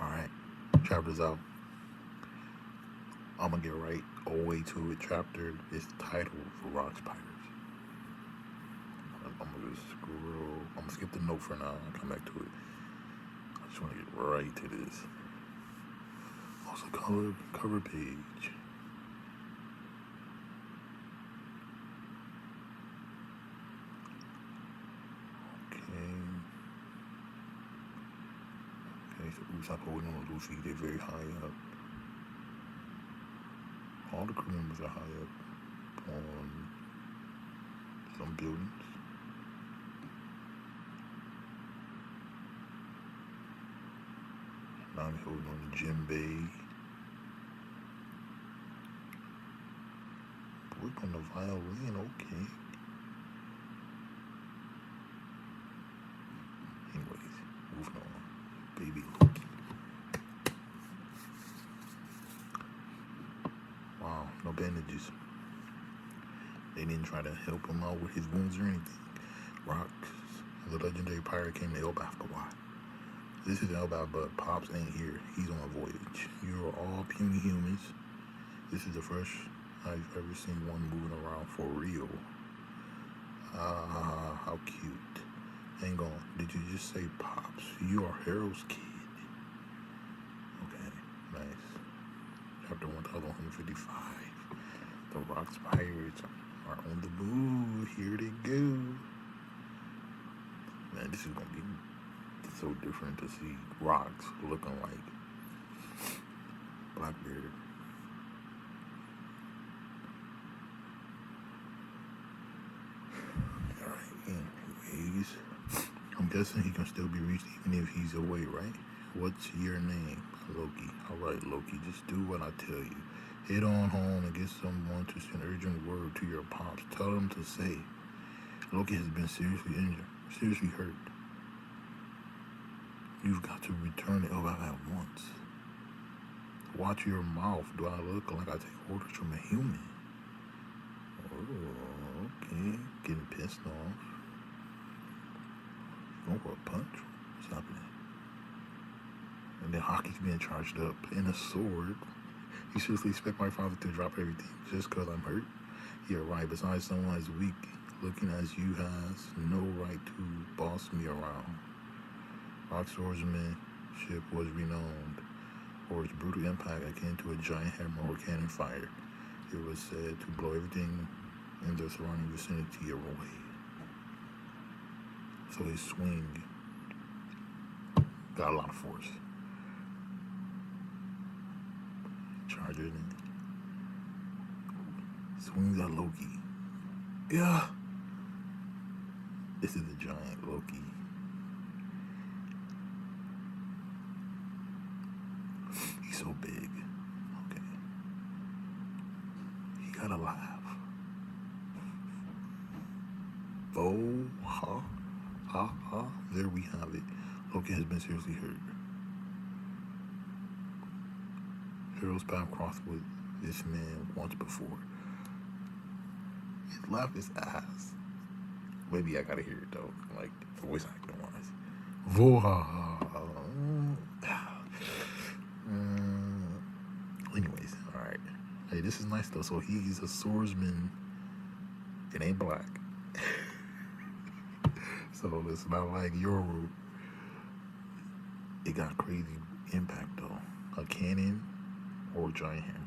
Alright, chapter's out. I'm gonna get right away to it. Chapter is titled for Rock Spiders. I'm gonna just scroll. I'm gonna skip the note for now and come back to it. I just wanna get right to this. Also, cover page. Okay. Okay, so Usopp holding on to Luffy. They're very high up. All the crew members are high up on some buildings. Now I'm holding on to Jinbei. Work on the violin, okay. Anyways, moving on. Baby Loki. Wow, no bandages. They didn't try to help him out with his wounds or anything. Rocks, the legendary pirate, came to Elbaf, but why? This is Elbaf, but Pops ain't here. He's on a voyage. You are all puny humans. This is the first I've ever seen one moving around for real. Ah, how cute. Hang on, did you just say Pops? You are Harold's kid. Okay, nice. Chapter 1155. The Rocks Pirates are on the move. Here they go. Man, this is gonna be so different to see Rocks looking like Blackbeard. Alright, anyways. I'm guessing he can still be reached even if he's away, right? What's your name? Loki. Alright, Loki, just do what I tell you. Head on home and get someone to send urgent word to your pops. Tell them to say Loki has been seriously injured, seriously hurt. You've got to return to Elbaf at once. Watch your mouth. Do I look like I take orders from a human? Oh, okay. Getting pissed off. Going for a punch? What's happening? And then Hockey's being charged up in a sword. You seriously expect my father to drop everything just because I'm hurt? Yeah, right. Besides, someone as weak looking as you has no right to boss me around. Rock swordsmanship was renowned for its brutal impact akin to a giant hammer or cannon fire. It was said to blow everything in the surrounding vicinity away. So his swing got a lot of force. Charger and swings at Loki. Yeah. This is the giant Loki. He's so big. Okay. He gotta laugh. Oh, ha, ha, ha. There we have it. Loki has been seriously hurt. Heroes path crossed with this man once before. His laugh is ass. Maybe I gotta hear it though, like voice acting wise. Voha. Anyways, alright. Hey, this is nice though. So he's a swordsman. It ain't black. So it's not like Yoru. It got crazy impact though. A cannon or a giant hammer.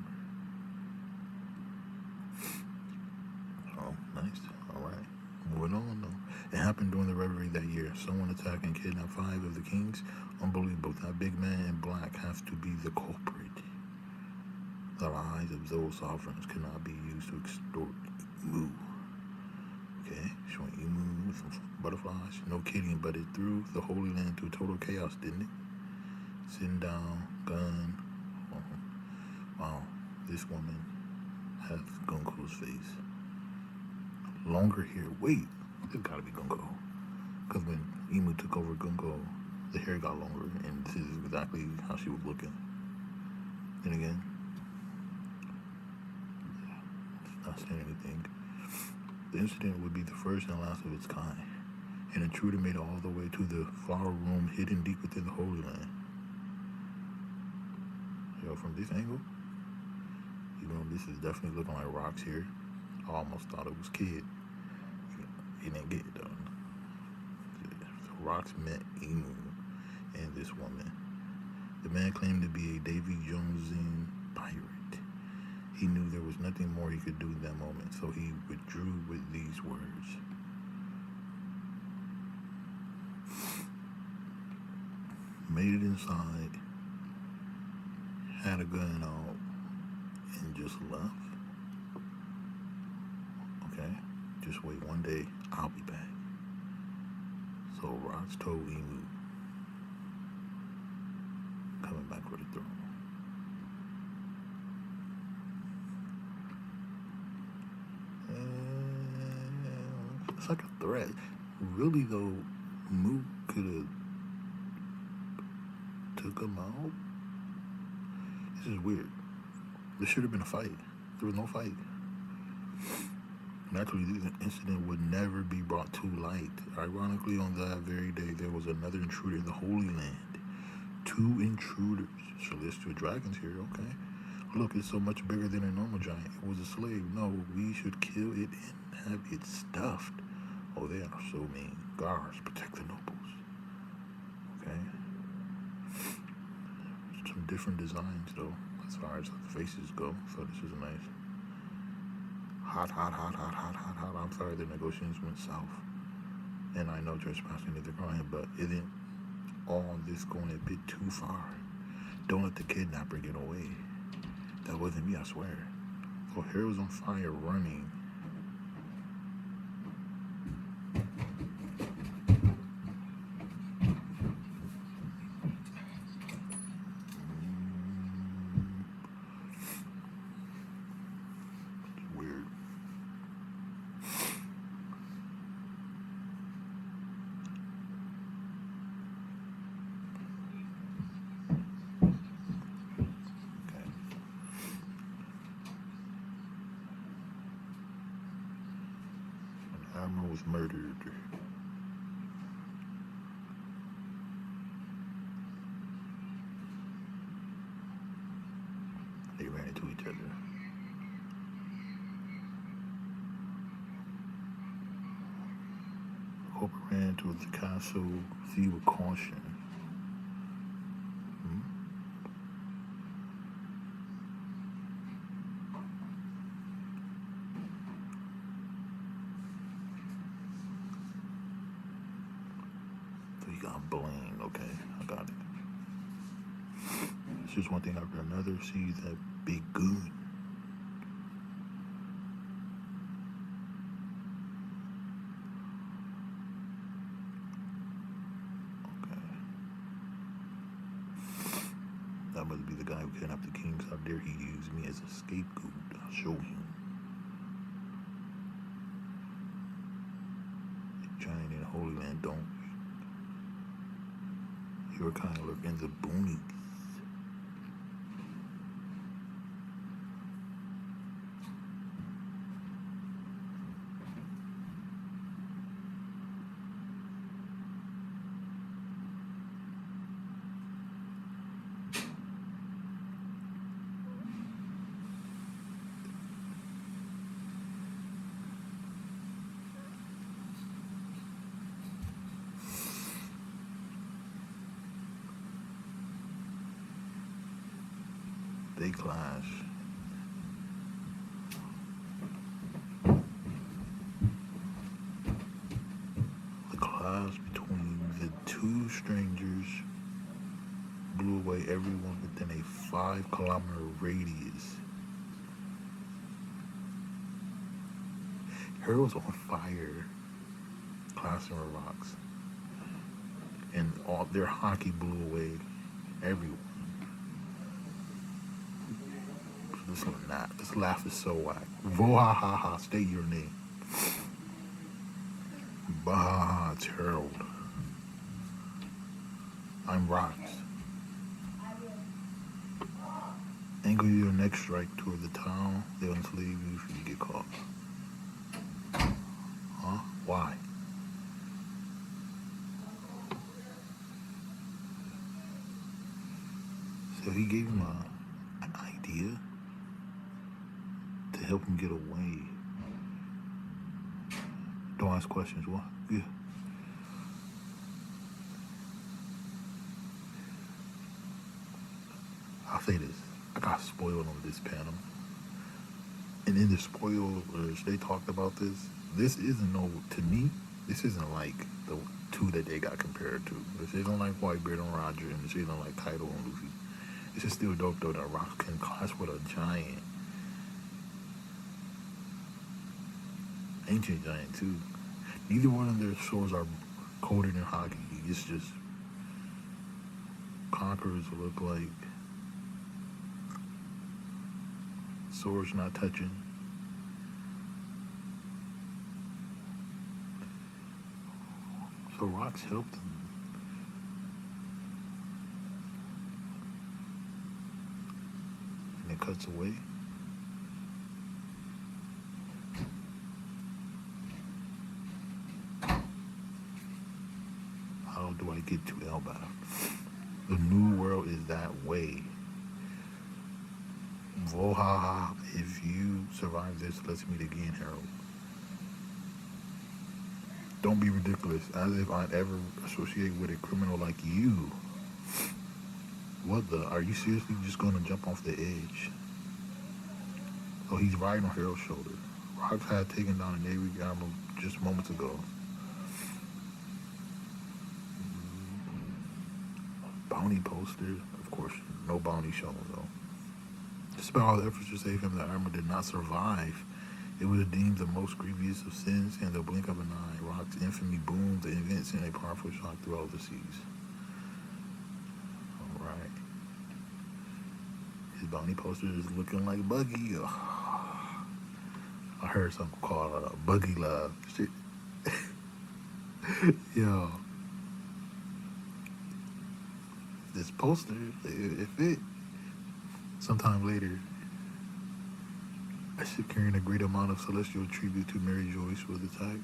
Oh, nice. Alright. Moving on though. It happened during the revelry that year. Someone attacked and kidnapped 5 of the kings. Unbelievable. That big man in black has to be the culprit. The lies of those sovereigns cannot be used to extort Emu. Okay, showing Emu with some butterflies. No kidding, but it threw the Holy Land to total chaos, didn't it? Sitting down, gun. Wow, this woman has Gunko's face. Longer hair. Wait, this gotta be Gunko. Because when Emu took over Gunko, the hair got longer, and this is exactly how she was looking. And again, not saying anything. The incident would be the first and last of its kind. An intruder made it all the way to the flower room hidden deep within the Holy Land. Yo, from this angle, even though this is definitely looking like rocks here, I almost thought it was Kid. He didn't get it though. So rocks met Emu and this woman. The man claimed to be a Davy Jonesian pirate. He knew there was nothing more he could do in that moment, so he withdrew with these words. Made it inside, had a gun out, and just left. Okay? Just wait one day, I'll be back. So Rocks told Emu, coming back for the throne. And it's like a threat. Really though, Mook could have took him out. This is weird. There should have been a fight. There was no fight. Naturally, this incident would never be brought to light. Ironically, on that very day, there was another intruder in the Holy Land. 2 intruders. Celestial dragons here, okay? Look, it's so much bigger than a normal giant. It was a slave. No, we should kill it and have it stuffed. Oh, they are so mean. Guards, protect the nobles. Okay? Some different designs, though, as far as the faces go. So this is nice. Hot. I'm sorry, the negotiations went south. And I know trespassing is a crime, but isn't all this going a bit too far? Don't let the kidnapper get away. That wasn't me, I swear. So hair was on fire running. It's weird. Okay. An admiral was murdered. They ran into each other. Hope ran towards the castle. See with caution. So he got blamed. Okay, I got it. It's just one thing after another. See that big goon. That must be the guy who kidnapped the kings. How dare he use me as a scapegoat? I'll show him. The giant in the Holy Land don't. Your kind lurk in the boonies. They clash. The clash between the 2 strangers blew away everyone within a 5-kilometer radius. Her was on fire, clashing with rocks, and all their hockey blew away everyone. This one not. This laugh is so whack. Vohahaha, state your name. Bah, it's Harold. I'm Rocks. Angle your next strike toward the town. They'll enslave you if you get caught. Huh? Why? So he gave him help him get away. Don't ask questions. What? Yeah. I'll say this. I got spoiled on this panel. And in the spoilers, they talked about this. This isn't no, to me, this isn't like the two that they got compared to. This isn't like Whitebeard and Roger, and this isn't like Kaido and Luffy. This is still dope though that Rock can clash with a giant. Ancient giant too. Neither one of their swords are colder than hockey. It's just conquerors look like swords not touching. So Rocks helped them. And it cuts away. How do I get to Elbaf? The new world is that way. Vohaha, if you survive this, let's meet again, Harold. Don't be ridiculous, as if I'd ever associate with a criminal like you. What the? Are you seriously just gonna jump off the edge? So he's riding on Harold's shoulder. Rocks had taken down a Navy admiral just moments ago. Bounty poster, of course, no bounty shown though. Despite all the efforts to save him, the armor did not survive. It was deemed the most grievous of sins, and the blink of an eye, Rock's infamy boomed the events in a powerful shock through all the seas. All right. His bounty poster is looking like Buggy. I heard something called Buggy Love. Shit. Yo. This poster, if it, sometime later, I should carry a great amount of celestial tribute to Mary Joyce was attacked.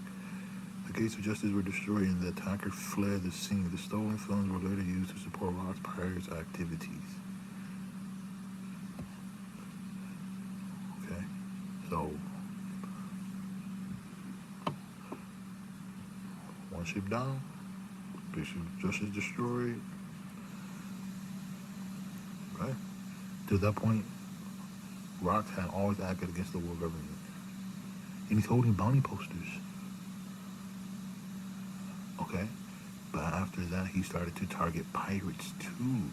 The gates of justice were destroyed and the attacker fled the scene. The stolen funds were later used to support Rock's pirates' activities. Okay, so one ship down, gates of justice destroyed. Right? To that point, Rocks had always acted against the world government. And he's holding bounty posters. Okay? But after that, he started to target pirates too.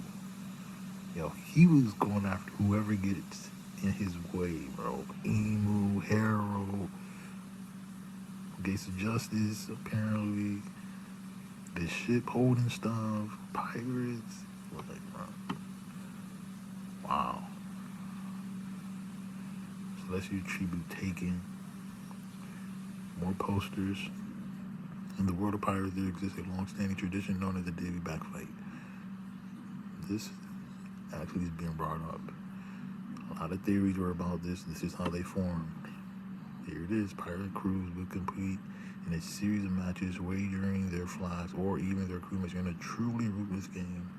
Yo, he was going after whoever gets in his way, bro. Emu, Harold, Gates of Justice, apparently. The ship holding stuff, pirates. Like, bro. Wow. Celestial tribute taken. More posters. In the world of pirates, there exists a long-standing tradition known as the Davy Back fight. This actually is being brought up. A lot of theories were about this. This is how they formed. Here it is. Pirate crews would compete in a series of matches, wagering their flags or even their crewmates in a truly ruthless game.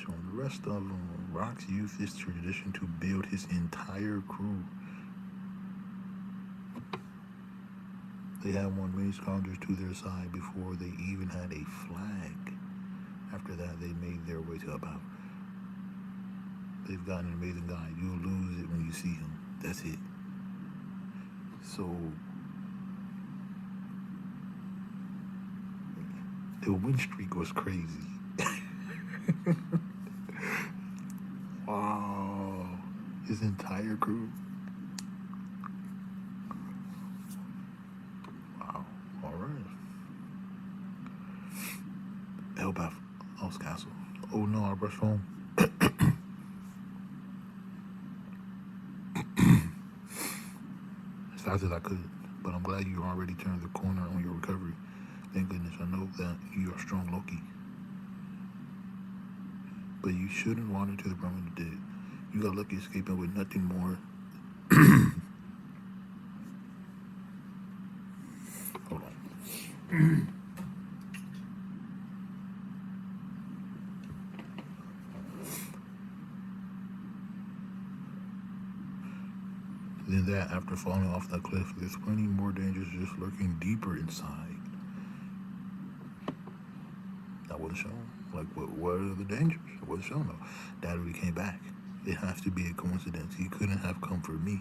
Showing the rest of them. Rock's used this tradition to build his entire crew. They had won many scoundrels to their side before they even had a flag. After that, they made their way to Elbaf. They've got an amazing guy. You'll lose it when you see him. That's it. So, the win streak was crazy. Wow. His entire crew. Wow. All right. Elbaf, Lost Castle. Oh no, I rushed home. As fast as I could. But I'm glad you already turned the corner on your recovery. Thank goodness I know that you are strong, Loki. But you shouldn't wander to the realm of the dead. You got lucky escaping with nothing more. Hold on. that after falling off that cliff, there's plenty more dangers just lurking deeper inside. That wasn't shown. Like, what are the dangers? It wasn't shown, though. Dad already came back. It has to be a coincidence. He couldn't have come for me.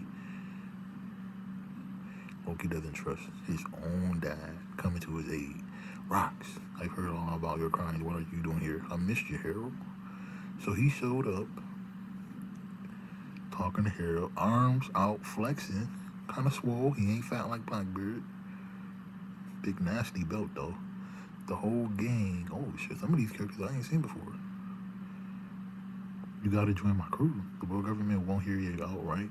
Loki doesn't trust his own dad coming to his aid. Rocks, I've heard all about your crimes. What are you doing here? I missed you, Harold. So he showed up, talking to Harold, arms out, flexing, kind of swole. He ain't fat like Blackbeard. Big nasty belt, though. The whole gang. Oh, shit, some of these characters I ain't seen before. You gotta join my crew. The world government won't hear you outright.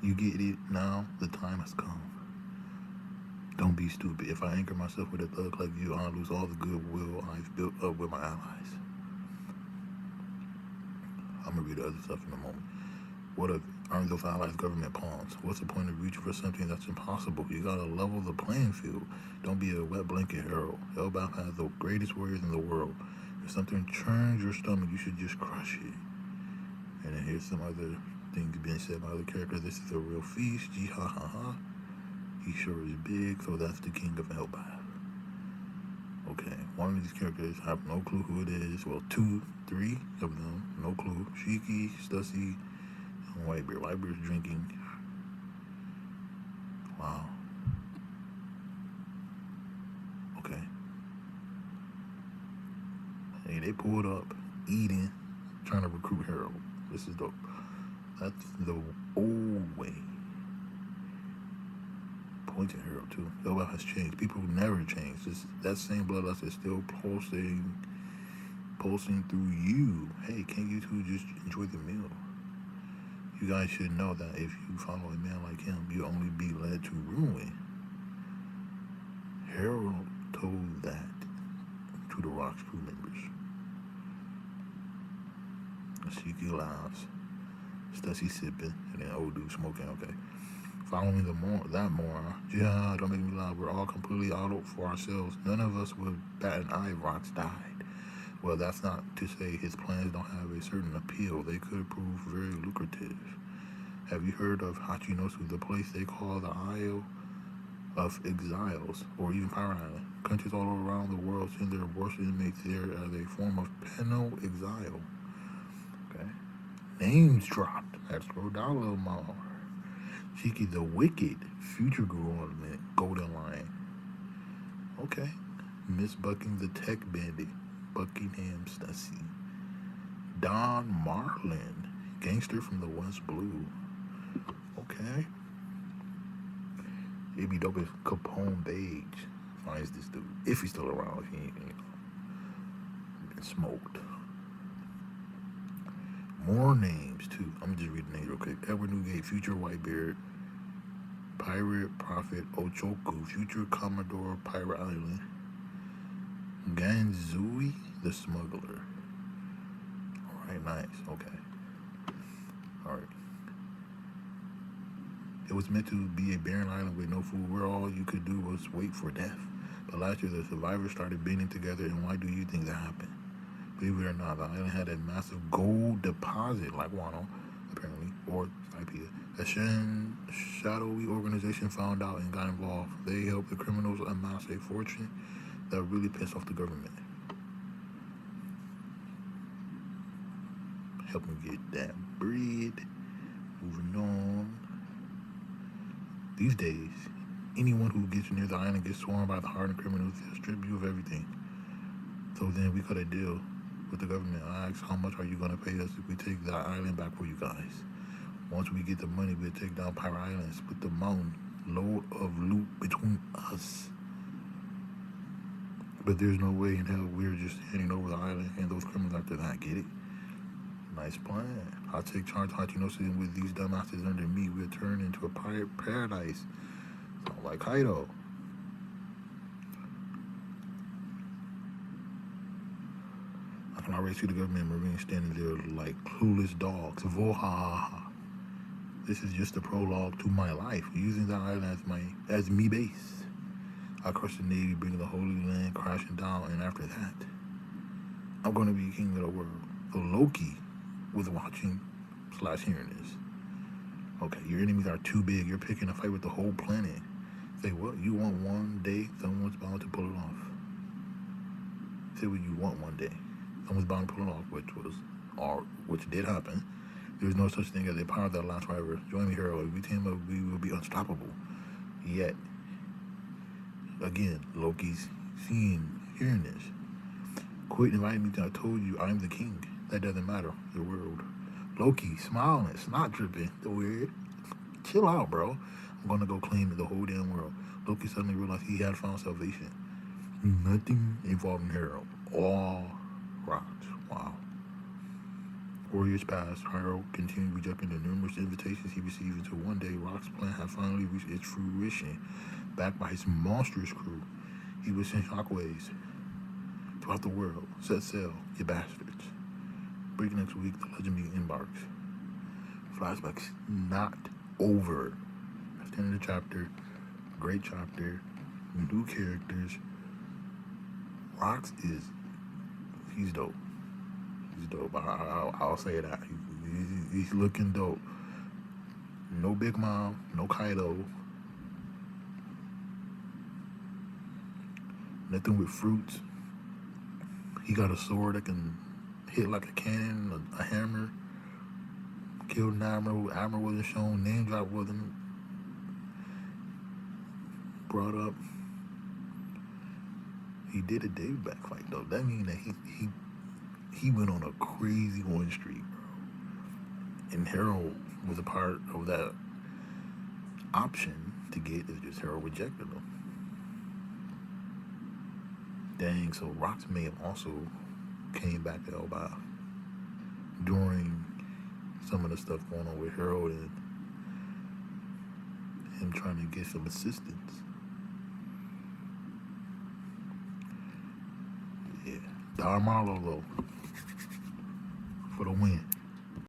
You get it now. The time has come. Don't be stupid. If I anchor myself with a thug like you, I'll lose all the goodwill I've built up with my allies. I'm gonna read the other stuff in a moment. What if aren't those allies government pawns? What's the point of reaching for something that's impossible? You gotta level the playing field. Don't be a wet blanket, Harold. Elbaf has the greatest warriors in the world. If something churns your stomach, you should just crush it. And then here's some other things being said by other characters. This is a real feast. Gee ha ha ha. He sure is big, so that's the king of Elbaf. Okay, one of these characters, I have no clue who it is. Well, 2, 3 of them, no clue. Shiki, Stussy, and Whitebeard. Whitebeard's drinking. Wow. Okay. Hey, they pulled up, eating, trying to recruit Harold. This is dope. That's the old way. Point to Harold too. Elbaf has changed. People never change. That same bloodlust is still pulsing through you. Hey, can't you two just enjoy the meal? You guys should know that if you follow a man like him, you'll only be led to ruin. Harold told that to the Rock's crew members. Shiki laughs. Stussy sipping, and then old dude smoking. Okay. Following that more, yeah, don't make me lie. We're all completely out for ourselves. None of us would bat an eye if Rocks died. Well, that's not to say his plans don't have a certain appeal. They could prove very lucrative. Have you heard of Hachinosu, the place they call the Isle of Exiles, or even Pirate Island? Countries all around the world send their worst inmates there as a form of penal exile. Okay. Names dropped. Let's scroll down a little more. Shiki the Wicked, future Golden Lion. Okay. Miss Bucking the Tech Bandit, Buckingham Stussy. Don Marlin, gangster from the West Blue. Okay. It'd be dope if Capone Beige finds this dude. If he's still around, if he ain't, been smoked. More names too. I'm just reading names real quick. Edward Newgate, future Whitebeard, Pirate Prophet Ochoku, future Commodore Pirate Island, Ganzui the Smuggler. Alright, nice. Okay. Alright. It was meant to be a barren island with no food where all you could do was wait for death. But last year the survivors started banding together, and why do you think that happened? Believe it or not, the island had a massive gold deposit, like Wano, apparently, or Skypea. A shadowy organization found out and got involved. They helped the criminals amass a fortune that really pissed off the government. Help them get that bread. Moving on. These days, anyone who gets near the island gets swarmed by the hardened criminals. They'll strip you of everything. So then we cut a deal with the government. I asked, how much are you going to pay us if we take the island back for you guys? Once we get the money, we'll take down Pirate Island, split the mountain, load of loot between us. But there's no way in hell we're just handing over the island and those criminals after that. Get it? Nice plan. I'll take charge of Hachinosu, and with these dumbasses under me, we'll turn into a pirate paradise. Sound like Kaido. I can already see the government and Marines standing there like clueless dogs. Voha. This is just a prologue to my life, using the island as me base. I crush the Navy, bring the Holy Land crashing down, and after that, I'm going to be king of the world. So Loki was watching / hearing this. Okay, your enemies are too big. You're picking a fight with the whole planet. Say what? You want one day, someone's bound to pull it off. Say what you want one day. Someone's bound to pull it off, which did happen. There is no such thing as a power that lasts forever. Join me, hero. If we team up, we will be unstoppable. Yet, again, Loki's hearing this. Quit inviting me to I told you I'm the king. That doesn't matter. The world. Loki, smiling, snot dripping. The weird. Chill out, bro. I'm gonna go claim the whole damn world. Loki suddenly realized he had found salvation. Nothing involving Hero. All rocks. Wow. 4 years passed. Hero continued rejecting the numerous invitations he received until one day Rock's plan had finally reached its fruition. Backed by his monstrous crew, he would send shockwaves throughout the world. Set sail, you bastards. Break next week, the legend embarks. Flashbacks not over. That's the end of the chapter. Great chapter. New characters. Rocks he's dope. He's dope. I'll say that. He's looking dope. No Big Mom, no Kaido. Nothing with fruits. He got a sword that can hit like a cannon, a hammer. Killed an admiral. Admiral wasn't shown. Name drop wasn't brought up. He did a Dave back fight though. That means that he went on a crazy win streak, bro. And Harold was a part of that option to get. It's just Harold rejected him. Dang. So Rocks may have also came back to Elba during some of the stuff going on with Harold and him trying to get some assistance. Yeah. Dar Marlowe though for the win.